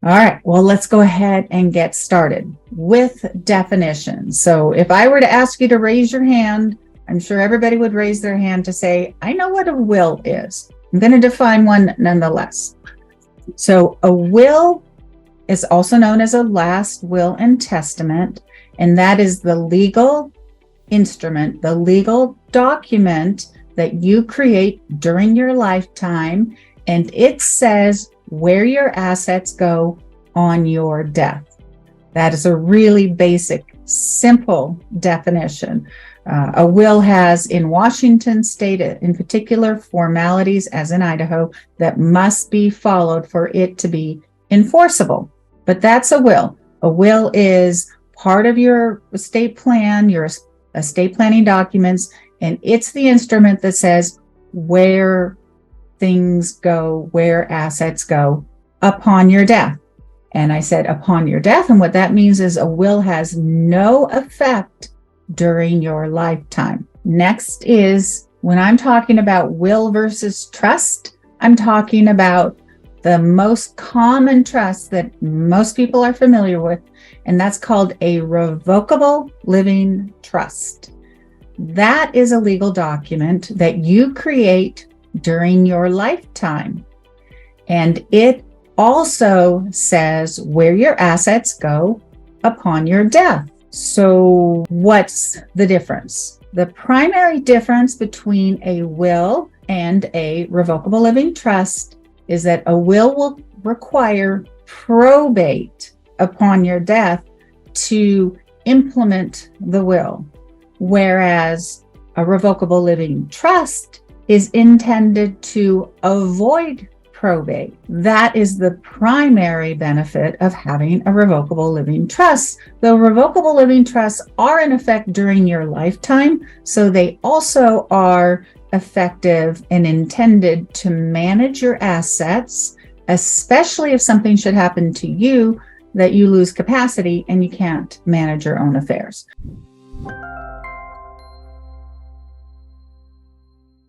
All right, well, let's go ahead and get started with definitions. So if I were to ask you to raise your hand, I'm sure everybody would raise their hand to say, I know what a will is. I'm going to define one nonetheless. So a will is also known as a last will and testament, and that is the legal instrument, the legal document that you create during your lifetime, and it says where your assets go on your death. That is a really basic, simple definition. A will has, in Washington state in particular, formalities, as in Idaho, that must be followed for it to be enforceable. But that's a will. A will is part of your estate plan, your estate planning documents, and it's the instrument that says where things go, where assets go upon your death. And I said upon your death, and what that means is a will has no effect during your lifetime. Next is, when I'm talking about will versus trust, I'm talking about the most common trust that most people are familiar with, and that's called a revocable living trust. That is a legal document that you create during your lifetime, and it also says where your assets go upon your death. So what's the difference? The primary difference between a will and a revocable living trust is that a will require probate upon your death to implement the will, whereas a revocable living trust is intended to avoid probate. That is the primary benefit of having a revocable living trust. The revocable living trusts are in effect during your lifetime, so they also are effective and intended to manage your assets, especially if something should happen to you that you lose capacity and you can't manage your own affairs.